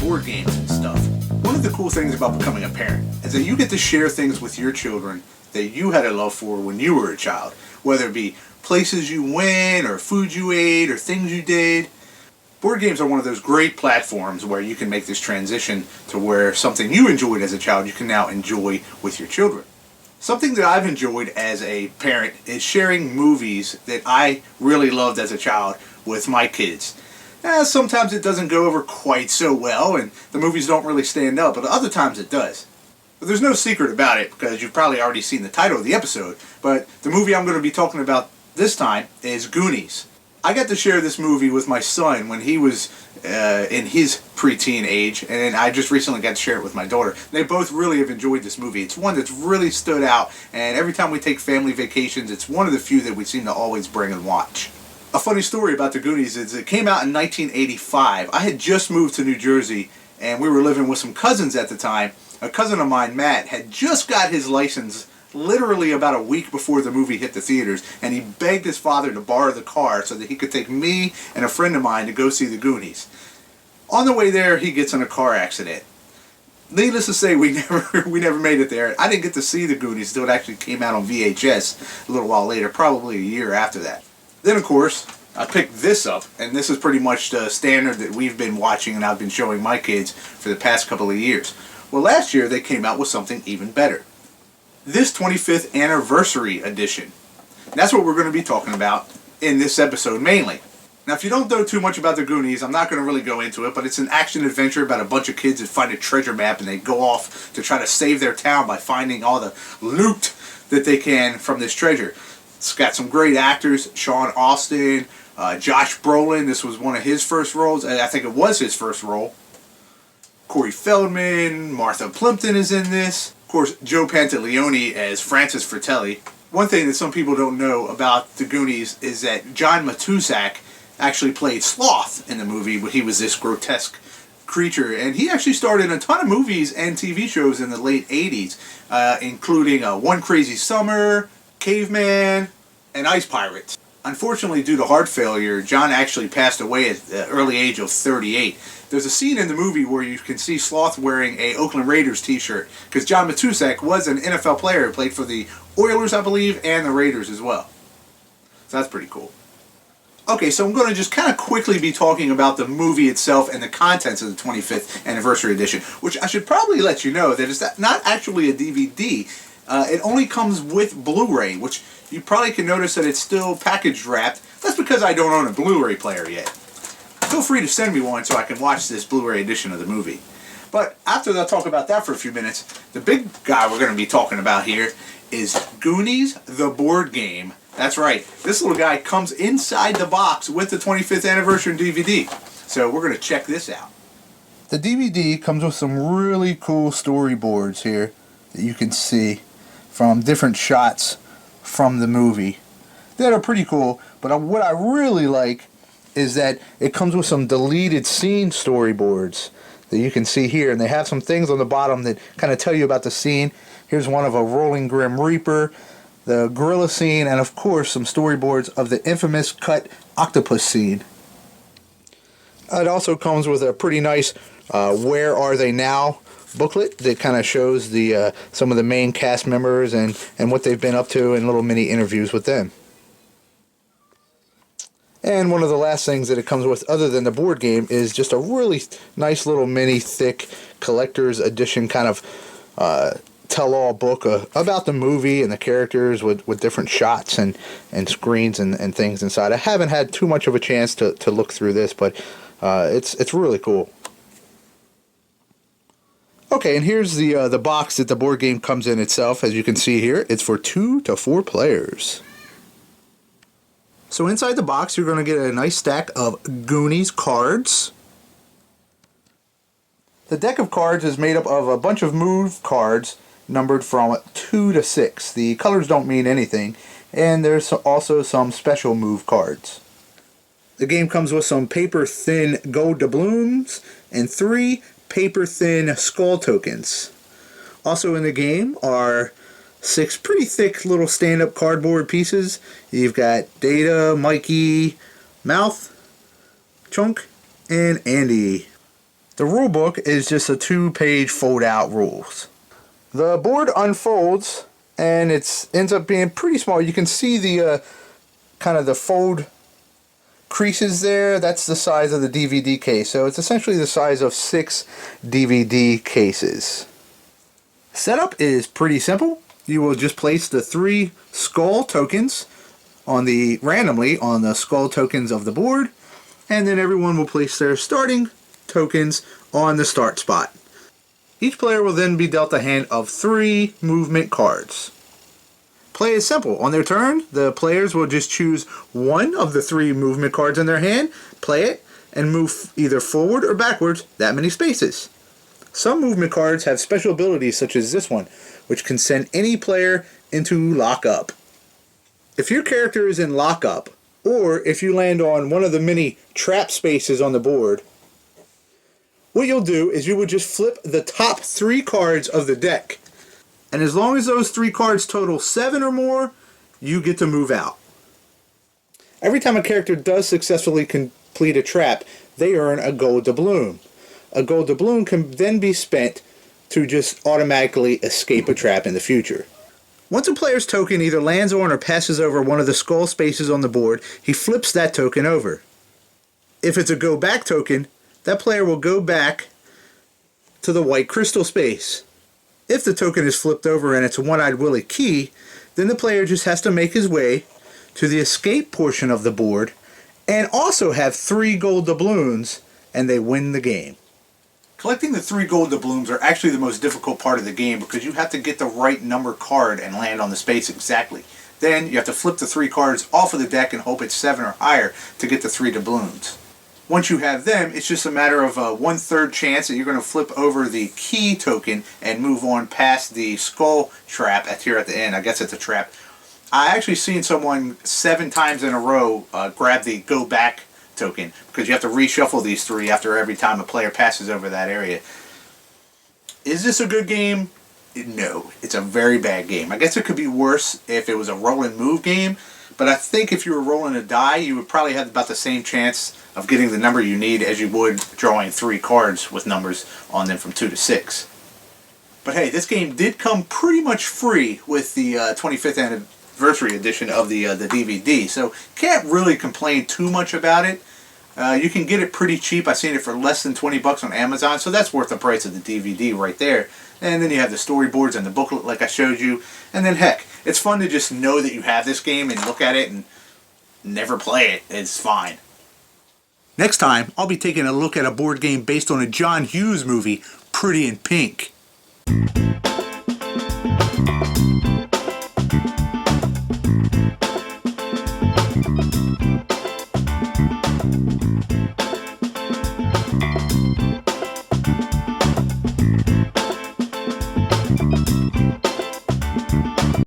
board games and stuff. One of the cool things about becoming a parent is that you get to share things with your children that you had a love for when you were a child, whether it be places you went or food you ate or things you did. Board games are one of those great platforms where you can make this transition to where something you enjoyed as a child you can now enjoy with your children. Something that I've enjoyed as a parent is sharing movies that I really loved as a child with my kids. Sometimes it doesn't go over quite so well and the movies don't really stand up, but other times it does. But there's no secret about it because you've probably already seen the title of the episode, but the movie I'm going to be talking about this time is Goonies. I got to share this movie with my son when he was in his preteen age, and I just recently got to share it with my daughter. They both really have enjoyed this movie. It's one that's really stood out, and every time we take family vacations, it's one of the few that we seem to always bring and watch. A funny story about the Goonies is it came out in 1985. I had just moved to New Jersey, and we were living with some cousins at the time. A cousin of mine, Matt, had just got his license literally about a week before the movie hit the theaters, and he begged his father to borrow the car so that he could take me and a friend of mine to go see the Goonies. On the way there, he gets in a car accident. Needless to say, we never made it there. I didn't get to see the Goonies until it actually came out on VHS a little while later, probably a year after that. Then, of course, I picked this up, and this is pretty much the standard that we've been watching and I've been showing my kids for the past couple of years. Well, last year they came out with something even better. This 25th Anniversary Edition. And that's what we're going to be talking about in this episode mainly. Now, if you don't know too much about the Goonies, I'm not going to really go into it, but it's an action-adventure about a bunch of kids that find a treasure map and they go off to try to save their town by finding all the loot that they can from this treasure. It's got some great actors, Sean Astin, Josh Brolin. This was one of his first roles. I think it was his first role. Corey Feldman, Martha Plimpton is in this. Of course, Joe Pantoliano as Francis Fratelli. One thing that some people don't know about the Goonies is that John Matuszak actually played Sloth in the movie, but he was this grotesque creature, and he actually starred in a ton of movies and TV shows in the late 80s, including One Crazy Summer, Caveman, and Ice Pirates. Unfortunately, due to heart failure, John actually passed away at the early age of 38. There's a scene in the movie where you can see Sloth wearing a Oakland Raiders t-shirt, because John Matuszak was an NFL player who played for the Oilers, I believe, and the Raiders as well. So that's pretty cool. Okay, so I'm going to just kind of quickly be talking about the movie itself and the contents of the 25th Anniversary Edition, which I should probably let you know that it's not actually a DVD. It only comes with Blu-ray, which you probably can notice that it's still package wrapped. That's because I don't own a Blu-ray player yet. Feel free to send me one so I can watch this Blu-ray edition of the movie. But after I talk about that for a few minutes, the big guy we're going to be talking about here is Goonies, the board game. That's right, this little guy comes inside the box with the 25th Anniversary DVD. So we're going to check this out. The DVD comes with some really cool storyboards here that you can see from different shots from the movie that are pretty cool, but what I really like is that it comes with some deleted scene storyboards that you can see here, and they have some things on the bottom that kind of tell you about the scene. Here's one of a rolling Grim Reaper, the gorilla scene, and of course some storyboards of the infamous cut octopus scene. It also comes with a pretty nice Where Are They Now booklet that kind of shows the some of the main cast members and what they've been up to, and little mini interviews with them. And one of the last things that it comes with, other than the board game, is just a really nice little mini thick collector's edition kind of tell-all book about the movie and the characters with different shots and screens and things inside. I haven't had too much of a chance to look through this, but it's really cool. Okay, and here's the box that the board game comes in itself. As you can see here, it's for 2 to 4 players. So inside the box, you're going to get a nice stack of Goonies cards. The deck of cards is made up of a bunch of move cards numbered from 2 to 6. The colors don't mean anything, and there's also some special move cards. The game comes with some paper-thin gold doubloons and 3 paper-thin skull tokens. Also in the game are 6 pretty thick little stand-up cardboard pieces. You've got Data, Mikey, Mouth, Chunk, and Andy. The rule book is just a 2-page fold-out rules. The board unfolds, and it ends up being pretty small. You can see the kind of the fold creases there. That's the size of the DVD case. So it's essentially the size of 6 DVD cases. Setup is pretty simple. You will just place the 3 skull tokens randomly on the skull tokens of the board, and then everyone will place their starting tokens on the start spot. Each player will then be dealt a hand of 3 movement cards. Play is simple. On their turn, the players will just choose one of the 3 movement cards in their hand, play it, and move either forward or backwards that many spaces. Some movement cards have special abilities such as this one, which can send any player into lockup. If your character is in lockup, or if you land on one of the many trap spaces on the board, what you'll do is you will just flip the top 3 cards of the deck. And as long as those 3 cards total 7 or more, you get to move out. Every time a character does successfully complete a trap, they earn a gold doubloon. A gold doubloon can then be spent to just automatically escape a trap in the future. Once a player's token either lands on or passes over one of the skull spaces on the board, he flips that token over. If it's a go back token, that player will go back to the white crystal space. If the token is flipped over and it's a one-eyed Willy key, then the player just has to make his way to the escape portion of the board and also have 3 gold doubloons, and they win the game. Collecting the 3 gold doubloons are actually the most difficult part of the game because you have to get the right number card and land on the space exactly. Then you have to flip the 3 cards off of the deck and hope it's 7 or higher to get the 3 doubloons. Once you have them, it's just a matter of a 1/3 chance that you're going to flip over the key token and move on past the skull trap here at the end. I guess it's a trap. I actually seen someone 7 times in a row grab the go back token because you have to reshuffle these 3 after every time a player passes over that area. Is this a good game? No, it's a very bad game. I guess it could be worse if it was a roll and move game, but I think if you were rolling a die, you would probably have about the same chance of getting the number you need as you would drawing 3 cards with numbers on them from 2 to 6. But hey, this game did come pretty much free with the 25th anniversary edition of the DVD, so can't really complain too much about it. You can get it pretty cheap. I've seen it for less than 20 bucks on Amazon, so that's worth the price of the DVD right there. And then you have the storyboards and the booklet like I showed you. And then heck, it's fun to just know that you have this game and look at it and never play it. It's fine. Next time, I'll be taking a look at a board game based on a John Hughes movie, Pretty in Pink.